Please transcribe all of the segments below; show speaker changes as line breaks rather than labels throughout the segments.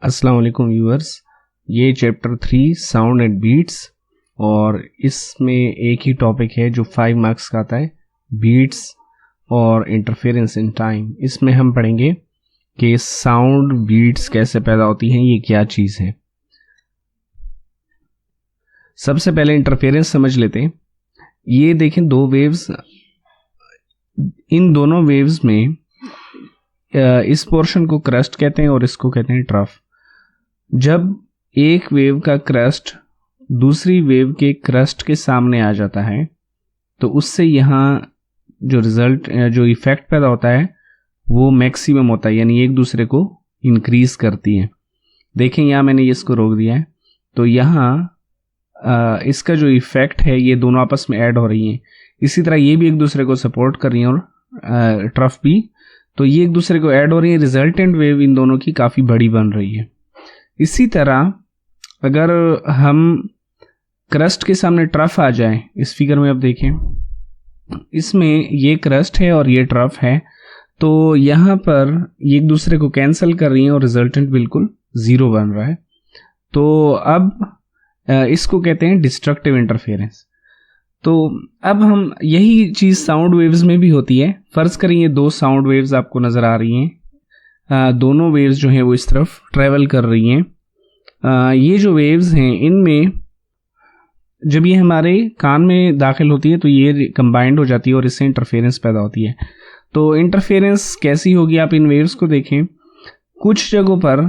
अस्सलाम वालेकुम व्यूअर्स। ये चैप्टर 3 साउंड एंड बीट्स और इसमें एक ही टॉपिक है जो 5 मार्क्स का आता है, बीट्स और इंटरफेरेंस इन टाइम। इसमें हम पढ़ेंगे कि साउंड बीट्स कैसे पैदा होती हैं, ये क्या चीज़ है। सबसे पहले इंटरफेरेंस समझ लेते हैं। ये देखें दो वेव्स, इन दोनों वेव्स में इस पोर्शन को क्रस्ट कहते हैं और इसको कहते हैं ट्रफ। जब एक वेव का क्रस्ट दूसरी वेव के क्रस्ट के सामने आ जाता है तो उससे यहाँ जो इफेक्ट पैदा होता है वो मैक्सिमम होता है, यानी एक दूसरे को इंक्रीज करती है। देखें यहाँ मैंने इसको रोक दिया है, तो यहाँ इसका जो इफेक्ट है ये दोनों आपस में ऐड हो रही हैं। इसी तरह ये भी एक दूसरे को सपोर्ट कर रही हैं और ट्रफ भी, तो ये एक दूसरे को ऐड हो रही है। रिजल्टेंट वेव इन दोनों की काफ़ी बड़ी बन रही है। इसी तरह अगर हम क्रस्ट के सामने ट्रफ आ जाए, इस फिगर में आप देखें, इसमें ये क्रस्ट है और ये ट्रफ है, तो यहाँ पर ये एक दूसरे को कैंसिल कर रही हैं और रिजल्टेंट बिल्कुल ज़ीरो बन रहा है। तो अब इसको कहते हैं डिस्ट्रक्टिव इंटरफेरेंस। तो अब हम यही चीज़ साउंड वेव्स में भी होती है। फ़र्ज़ करें ये दो साउंड वेव्स आपको नज़र आ रही हैं, दोनों वेव्स जो हैं वो इस तरफ ट्रैवल कर रही हैं। ये जो वेव्स हैं इनमें जब ये हमारे कान में दाखिल होती है तो ये कंबाइंड हो जाती है और इससे इंटरफेरेंस पैदा होती है। तो इंटरफेरेंस कैसी होगी, आप इन वेव्स को देखें। कुछ जगहों पर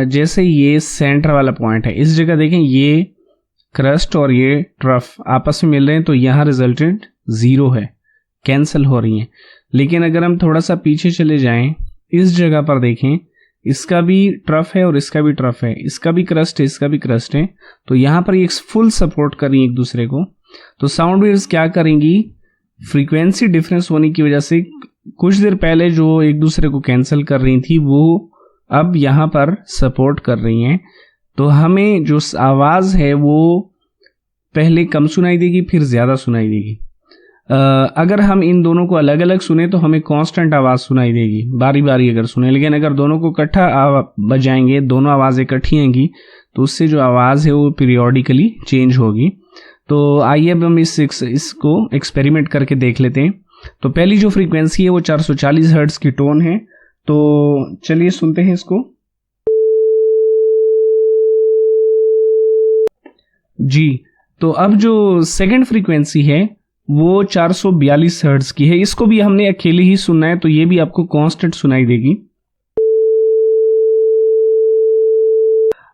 जैसे ये सेंटर वाला पॉइंट है, इस जगह देखें ये क्रस्ट और ये ट्रफ आपस में मिल रहे हैं, तो यहाँ रिजल्टेंट ज़ीरो है, कैंसिल हो रही हैं। लेकिन अगर हम थोड़ा सा पीछे चले जाएं, इस जगह पर देखें, इसका भी ट्रफ है और इसका भी ट्रफ है, इसका भी क्रस्ट है, इसका भी क्रस्ट है, तो यहाँ पर ये फुल सपोर्ट कर रही है एक दूसरे को। तो साउंड वेव्स क्या करेंगी, फ्रीक्वेंसी डिफरेंस होने की वजह से कुछ देर पहले जो एक दूसरे को कैंसिल कर रही थी वो अब यहाँ पर सपोर्ट कर रही हैं। तो हमें जो आवाज़ है वो पहले कम सुनाई देगी, फिर ज़्यादा सुनाई देगी। अगर हम इन दोनों को अलग अलग सुने तो हमें कांस्टेंट आवाज़ सुनाई देगी, बारी बारी अगर सुने। लेकिन अगर दोनों को इकट्ठा बजाएंगे, दोनों आवाज़ें इकट्ठी आएंगी, तो उससे जो आवाज़ है वो पीरियोडिकली चेंज होगी। तो आइए अब हम इसको एक्सपेरिमेंट करके देख लेते हैं। तो पहली जो फ्रीक्वेंसी है वो 440 हर्ट्ज़ की टोन है। तो चलिए सुनते हैं इसको। जी, तो अब जो सेकंड फ्रीक्वेंसी है वो 442 हर्ट्ज़ की है। इसको भी हमने अकेले ही सुनना है, तो ये भी आपको कांस्टेंट सुनाई देगी।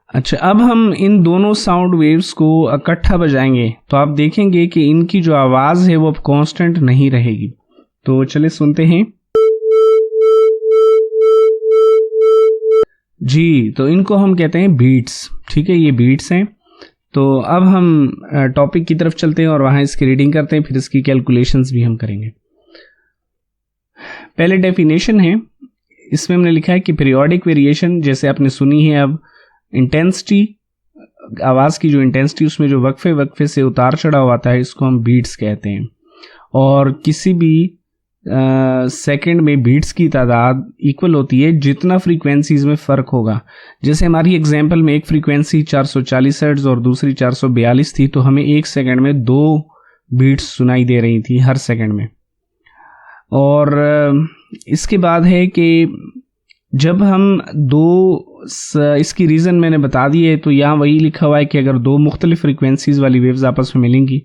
अच्छा, अब हम इन दोनों साउंड वेव्स को इकट्ठा बजाएंगे तो आप देखेंगे कि इनकी जो आवाज़ है वो अब कांस्टेंट नहीं रहेगी। तो चलिए सुनते हैं। जी, तो इनको हम कहते हैं बीट्स। ठीक है, ये बीट्स हैं। तो अब हम टॉपिक की तरफ चलते हैं और वहाँ इसकी रीडिंग करते हैं, फिर इसकी कैलकुलेशंस भी हम करेंगे। पहले डेफिनेशन है, इसमें हमने लिखा है कि पीरियोडिक वेरिएशन, जैसे आपने सुनी है, अब इंटेंसिटी, आवाज़ की जो इंटेंसिटी, उसमें जो वक्फे से उतार चढ़ाव आता है, इसको हम बीट्स कहते हैं। और किसी भी सेकंड में बीट्स की तादाद इक्वल होती है जितना फ्रीक्वेंसीज में फ़र्क होगा। जैसे हमारी एग्जांपल में एक फ्रीक्वेंसी 440 हर्ट्ज़ और दूसरी 442 थी, तो हमें एक सेकंड में 2 बीट्स सुनाई दे रही थी हर सेकंड में। और इसके बाद है कि जब हम इसकी रीज़न मैंने बता दी है, तो यहाँ वही लिखा हुआ है कि अगर 2 मुख्तलिफ फ्रीक्वेंसीज वाली वेव्स आपस में मिलेंगी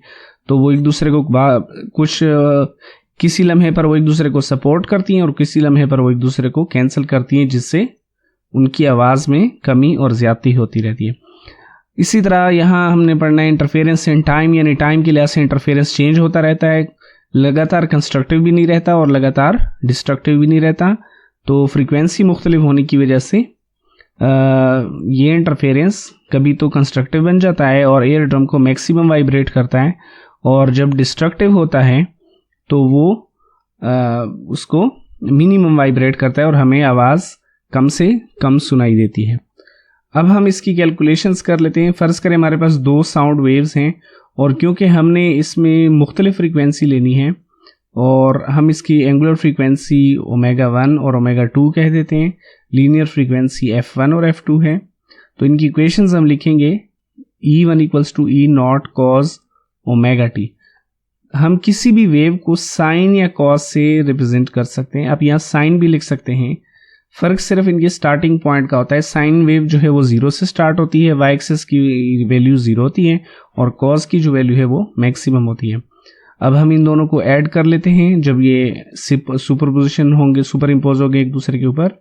तो वो एक दूसरे को किसी लम्हे पर वो एक दूसरे को सपोर्ट करती हैं और किसी लम्हे पर वो एक दूसरे को कैंसिल करती हैं, जिससे उनकी आवाज़ में कमी और ज़्यादती होती रहती है। इसी तरह यहाँ हमने पढ़ना है इंटरफेरेंस इन टाइम, यानी टाइम के लिहाज से इंटरफेरेंस चेंज होता रहता है, लगातार कंस्ट्रक्टिव भी नहीं रहता और लगातार डिस्ट्रक्टिव भी नहीं रहता। तो फ्रीक्वेंसी मुख्तलिफ होने की वजह से ये इंटरफेरेंस कभी तो कंस्ट्रक्टिव बन जाता है और एयर ड्रम को मैक्सिमम वाइब्रेट करता है, और जब डिस्ट्रक्टिव होता है तो वो उसको मिनिमम वाइब्रेट करता है और हमें आवाज़ कम से कम सुनाई देती है। अब हम इसकी कैलकुलेशंस कर लेते हैं। फ़र्ज़ करें हमारे पास 2 साउंड वेव्स हैं और क्योंकि हमने इसमें मुख्तलिफ फ्रीक्वेंसी लेनी है और हम इसकी एंगुलर फ्रीक्वेंसी ओमेगा 1 और ओमेगा 2 कह देते हैं, लीनियर फ्रीक्वेंसी f1 और f2 है। तो इनकी इक्वेशंस हम लिखेंगे E1 equals to E naught cos omega t. हम किसी भी वेव को साइन या कॉस से रिप्रेजेंट कर सकते हैं। आप यहाँ साइन भी लिख सकते हैं, फर्क सिर्फ इनके स्टार्टिंग पॉइंट का होता है। साइन वेव जो है वो 0 से स्टार्ट होती है, वाई एक्सिस की वैल्यू 0 होती है और कॉस की जो वैल्यू है वो मैक्सिमम होती है। अब हम इन दोनों को ऐड कर लेते हैं जब ये सुपरपोजिशन होंगे, सुपर इम्पोज होंगे एक दूसरे के ऊपर।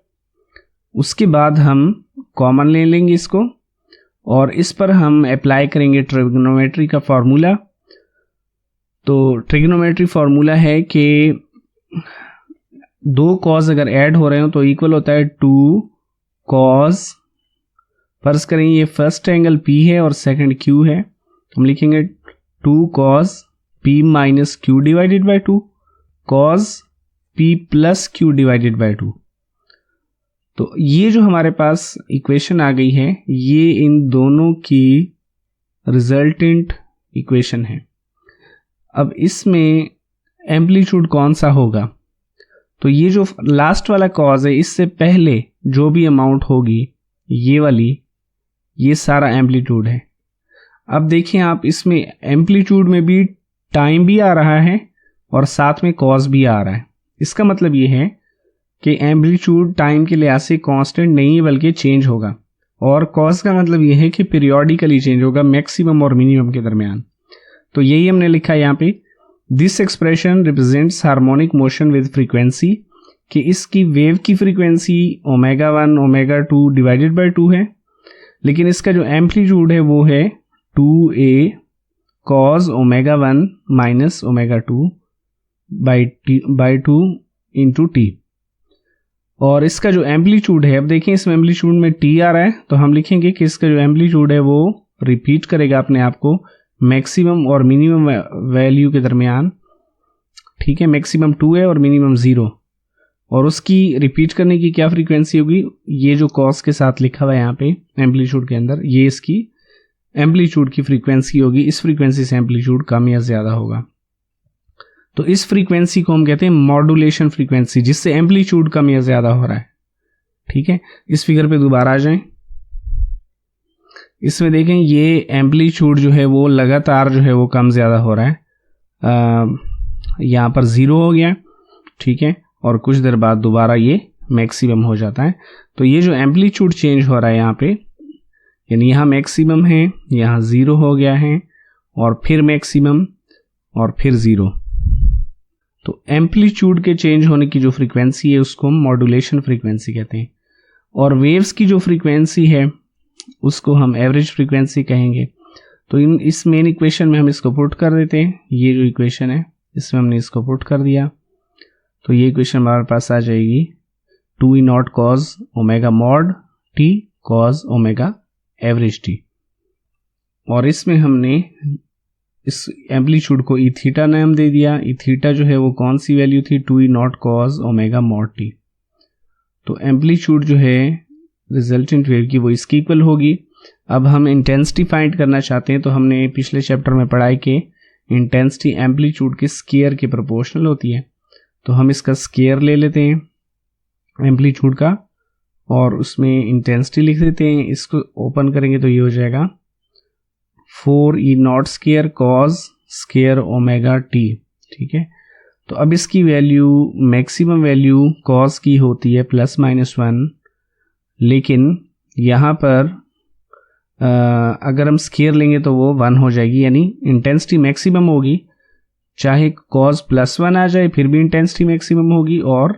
उसके बाद हम कॉमन ले लेंगे इसको और इस पर हम अप्लाई करेंगे ट्रिग्नोमेट्री का फॉर्मूला। तो ट्रिग्नोमेट्री फॉर्मूला है कि दो कॉस अगर ऐड हो रहे हो तो इक्वल होता है 2 कॉस, फर्ज करें ये फर्स्ट एंगल P है और सेकंड Q है, हम लिखेंगे 2 cos P minus Q divided by 2 cos P plus Q divided by 2। तो ये जो हमारे पास इक्वेशन आ गई है ये इन दोनों की रिजल्टेंट इक्वेशन है। अब इसमें एम्पलीट्यूड कौन सा होगा, तो ये जो लास्ट वाला कॉज है इससे पहले जो भी अमाउंट होगी ये वाली, ये सारा एम्पलीट्यूड है। अब देखिए आप, इसमें एम्पलीट्यूड में भी टाइम भी आ रहा है और साथ में कॉज भी आ रहा है। इसका मतलब ये है कि एम्पलीट्यूड टाइम के लिहाज से कांस्टेंट नहीं है बल्कि चेंज होगा, और कॉज का मतलब ये है कि पीरियोडिकली चेंज होगा मैक्सिमम और मिनिमम के दरमियान। तो यही हमने लिखा है यहाँ पे, this expression represents harmonic motion with frequency, कि इसकी वेव की frequency omega 1 omega 2 divided by 2 है, लेकिन इसका जो एम्पलीट्यूड है वो है 2a cos omega 1 minus omega 2 by 2 into T. और इसका जो एम्पलीट्यूड है, अब देखें इसमें एम्पलीट्यूड में t आ रहा है तो हम लिखेंगे कि इसका जो एम्पलीट्यूड है वो रिपीट करेगा अपने आप को मैक्सिमम और मिनिमम वैल्यू के दरमियान। ठीक है, मैक्सिमम 2 है और मिनिमम 0, और उसकी रिपीट करने की क्या फ्रीक्वेंसी होगी, ये जो कॉस के साथ लिखा हुआ है यहाँ पे एम्पलीट्यूड के अंदर, ये इसकी एम्पलीट्यूड की फ्रीक्वेंसी होगी। इस फ्रीक्वेंसी से एम्पलीट्यूड कम या ज्यादा होगा। तो इस फ्रीक्वेंसी को हम कहते हैं मॉड्यूलेशन फ्रीक्वेंसी, जिससे एम्पलीट्यूड कम या ज्यादा हो रहा है। ठीक है, इस फिगर पे दोबारा आ जाएं। इसमें देखें ये एम्पलीट्यूड जो है वो लगातार जो है वो कम ज्यादा हो रहा है। यहाँ पर 0 हो गया, ठीक है, और कुछ देर बाद दोबारा ये मैक्सिमम हो जाता है। तो ये जो एम्पलीट्यूड चेंज हो रहा है यहाँ पे, यानी यहाँ मैक्सिमम है, यहाँ 0 हो गया है और फिर मैक्सिमम और फिर 0। तो एम्पलीट्यूड के चेंज होने की जो फ्रीक्वेंसी है उसको हम मॉड्यूलेशन फ्रीक्वेंसी कहते हैं, और वेव्स की जो फ्रीक्वेंसी है उसको हम एवरेज फ्रीक्वेंसी कहेंगे। तो इस मेन इक्वेशन में हम इसको पुट कर देते हैं। ये जो इक्वेशन है इसमें हमने इसको पुट कर दिया, तो ये इक्वेशन हमारे पास आ जाएगी 2e not cos omega mod T cos omega average T, और इसमें हमने इस एम्पलीट्यूड को ई थीटा नाम दे दिया। ई थीटा जो है वो कौन सी वैल्यू थी, 2e not cos omega mod T. तो एम्पलीट्यूड जो है रिजल्टेंट वेव की वो इसकी इक्वल होगी। अब हम इंटेंसिटी फाइंड करना चाहते हैं, तो हमने पिछले चैप्टर में पढ़ा है कि इंटेंसिटी एम्पलीट्यूड के स्केयर के प्रोपोर्शनल होती है। तो हम इसका स्केयर ले लेते हैं एम्पलीट्यूड का और उसमें इंटेंसिटी लिख देते हैं। इसको ओपन करेंगे तो ये हो जाएगा 4e not square cos square omega T. ठीक है, तो अब इसकी वैल्यू मैक्सिमम वैल्यू कॉस की होती है ±1, लेकिन यहाँ पर अगर हम स्केयर लेंगे तो वो 1 हो जाएगी, यानी इंटेंसिटी मैक्सिमम होगी। चाहे कॉस +1 आ जाए फिर भी इंटेंसिटी मैक्सिमम होगी, और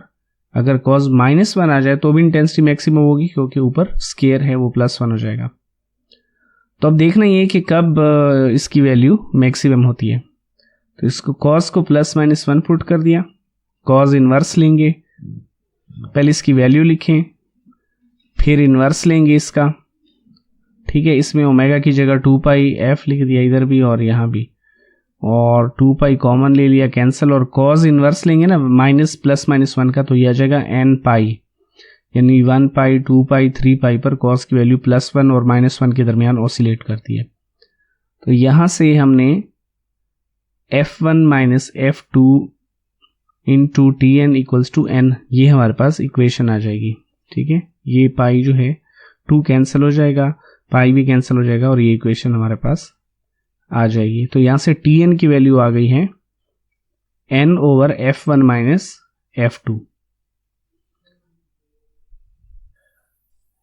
अगर कॉस -1 आ जाए तो भी इंटेंसिटी मैक्सिमम होगी, क्योंकि ऊपर स्केयर है वो +1 हो जाएगा। तो अब देखना ये कि कब इसकी वैल्यू मैक्सिमम होती है। तो इसको कॉस को +-1 पुट कर दिया, कॉस इनवर्स लेंगे, पहले इसकी वैल्यू लिखें, फिर इनवर्स लेंगे इसका। ठीक है, इसमें ओमेगा की जगह 2पाई f लिख दिया इधर भी और यहाँ भी, और 2पाई कॉमन ले लिया कैंसिल, और कॉस इनवर्स लेंगे ना -+-1 का, तो यह आ जाएगा n पाई, यानी 1 पाई 2 पाई 3 पाई पर कॉस की वैल्यू +1 और -1 के दरमियान ऑसिलेट करती है। तो यहाँ से हमने f1 minus f2 into Tn equals to n, ये हमारे पास इक्वेशन आ जाएगी। ठीक है, ये पाई जो है 2 कैंसिल हो जाएगा, पाई भी कैंसिल हो जाएगा और ये इक्वेशन हमारे पास आ जाएगी। तो यहां से Tn की वैल्यू आ गई है n/f1 माइनस f2।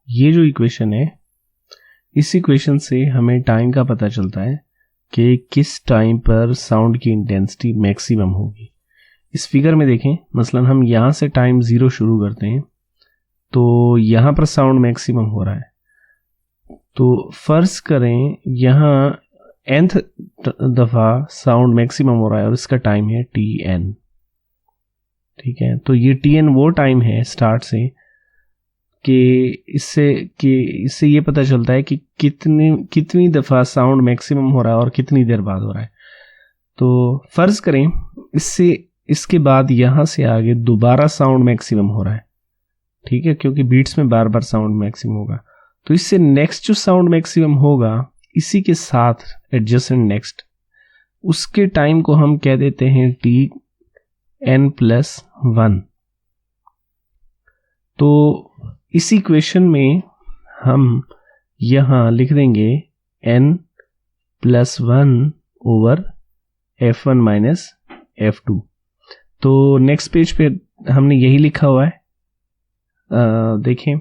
ये जो इक्वेशन है, इस इक्वेशन से हमें टाइम का पता चलता है कि किस टाइम पर साउंड की इंटेंसिटी मैक्सिमम होगी। इस फिगर में देखें, मसलन हम यहाँ से टाइम 0 शुरू करते हैं तो यहाँ पर साउंड मैक्सिमम हो रहा है। तो फर्ज करें यहाँ nth दफ़ा साउंड मैक्सिमम हो रहा है और इसका टाइम है Tn। ठीक है, तो ये Tn वो टाइम है स्टार्ट से कि इससे ये पता चलता है कि कितनी दफ़ा साउंड मैक्सिमम हो रहा है और कितनी देर बाद हो रहा है। तो फर्ज करें इसके बाद यहाँ से आगे दोबारा साउंड मैक्सिमम हो रहा है, ठीक है, क्योंकि बीट्स में बार बार साउंड मैक्सिमम होगा। तो इससे नेक्स्ट जो साउंड मैक्सिमम होगा इसी के साथ एडजेसेंट नेक्स्ट, उसके टाइम को हम कह देते हैं Tn+1। तो इस इक्वेशन में हम यहां लिख देंगे n+1/f1 माइनस f2। तो नेक्स्ट पेज पे हमने यही लिखा हुआ है, देखें,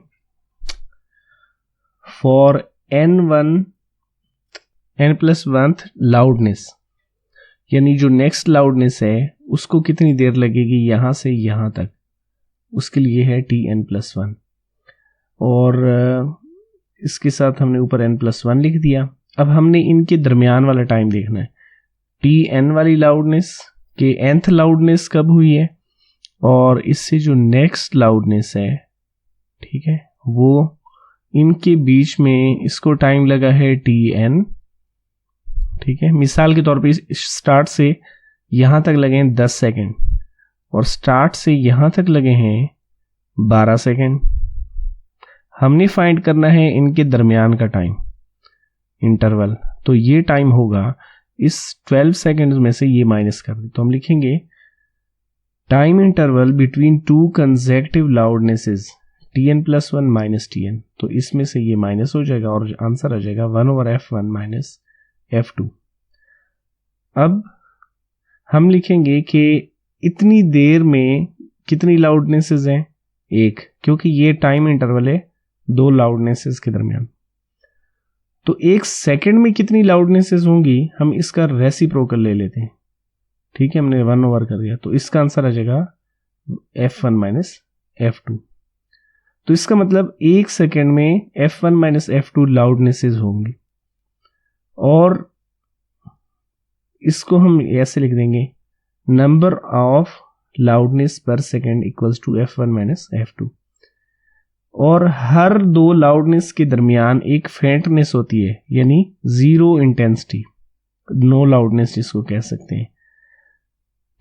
फॉर n+1th लाउडनेस, यानी जो नेक्स्ट लाउडनेस है उसको कितनी देर लगेगी यहां से यहां तक, उसके लिए है Tn+1। और इसके साथ हमने ऊपर n+1 लिख दिया। अब हमने इनके दरमियान वाला टाइम देखना है, Tn वाली लाउडनेस के nth लाउडनेस कब हुई है और इससे जो नेक्स्ट लाउडनेस है, ठीक है, वो इनके बीच में इसको टाइम लगा है Tn। ठीक है, मिसाल के तौर पे स्टार्ट से यहां तक लगे हैं 10 सेकेंड और स्टार्ट से यहां तक लगे हैं 12 सेकेंड। हमने फाइंड करना है इनके दरमियान का टाइम इंटरवल। तो ये टाइम होगा, इस 12 सेकेंड्स में से ये माइनस कर दे तो हम लिखेंगे time interval between 2 consecutive loudnesses Tn+1 minus Tn। तो इसमें से ये माइनस हो जाएगा और आंसर आ जाएगा 1/f1 माइनस f2। अब हम लिखेंगे कि इतनी देर में कितनी लाउडनेसेस हैं, 1, क्योंकि ये टाइम इंटरवल है 2 लाउडनेसेस के दरमियान। तो 1 सेकेंड में कितनी लाउडनेसेस होंगी, हम इसका रेसिप्रोकल ले लेते हैं। ठीक है, हमने 1/, कर दिया तो इसका आंसर आ जाएगा f1 माइनस f2। तो इसका मतलब 1 सेकेंड में f1 माइनस f2 लाउडनेसेस होंगी और इसको हम ऐसे लिख देंगे, number of loudness per second equals to f1 minus f2। और हर 2 लाउडनेस के दरमियान एक फेंटनेस होती है, यानी 0 इंटेंसिटी, नो लाउडनेस जिसको कह सकते हैं।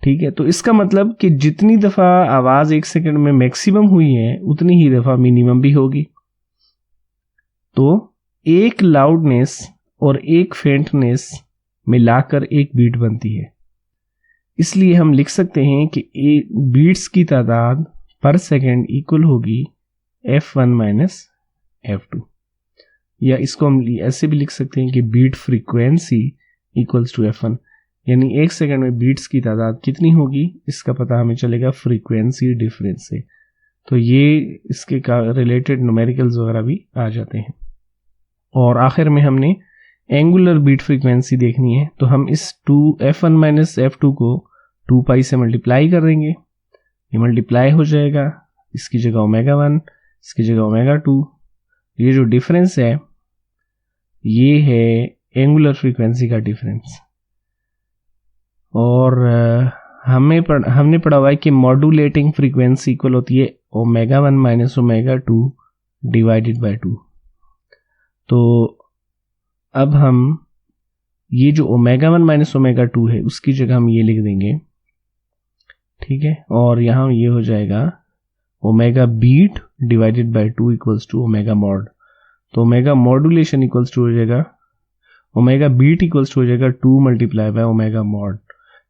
ठीक है, तो इसका मतलब कि जितनी दफा आवाज 1 सेकंड में मैक्सिमम हुई है उतनी ही दफा मिनिमम भी होगी। तो एक लाउडनेस और एक फेंटनेस मिलाकर एक बीट बनती है। इसलिए हम लिख सकते हैं कि बीट्स की तादाद पर सेकंड इक्वल होगी f1 माइनस f2, या इसको हम ऐसे भी लिख सकते हैं कि beat frequency equals to f1, यानी 1 सेकंड में बीट्स की तादाद कितनी होगी इसका पता हमें चलेगा फ्रीक्वेंसी डिफरेंस से। तो ये इसके रिलेटेड न्यूमेरिकल्स वगैरह भी आ जाते हैं। और आखिर में हमने एंगुलर बीट फ्रीक्वेंसी देखनी है, तो हम इस f1 माइनस f2 को 2 पाई से मल्टीप्लाई कर देंगे। ये मल्टीप्लाई हो जाएगा, इसकी जगह ω1, इसकी जगह ω2। ये जो डिफरेंस है ये है एंगुलर फ्रीक्वेंसी का डिफरेंस। और हमने पढ़ा हुआ है कि मॉड्यूलेटिंग फ्रीक्वेंसी इक्वल होती है ω1 माइनस ω2 डिवाइडेड बाय 2। तो अब हम ये जो ω1 माइनस ω2 है उसकी जगह हम ये लिख देंगे, ठीक है, और यहाँ ये हो जाएगा omega beat divided by 2 equals to omega mod. तो ओमेगा मॉड्यूलेशन इक्वल्स टू हो जाएगा ओमेगा बीट इक्वल्स टू हो जाएगा 2 मल्टीप्लाई बाय ओमेगा मॉड,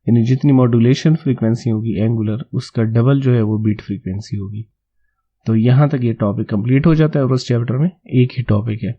यानी जितनी मॉड्यूलेशन फ्रीक्वेंसी होगी एंगुलर उसका डबल जो है वो बीट फ्रीक्वेंसी होगी। तो यहाँ तक ये टॉपिक कंप्लीट हो जाता है और उस चैप्टर में एक ही टॉपिक है।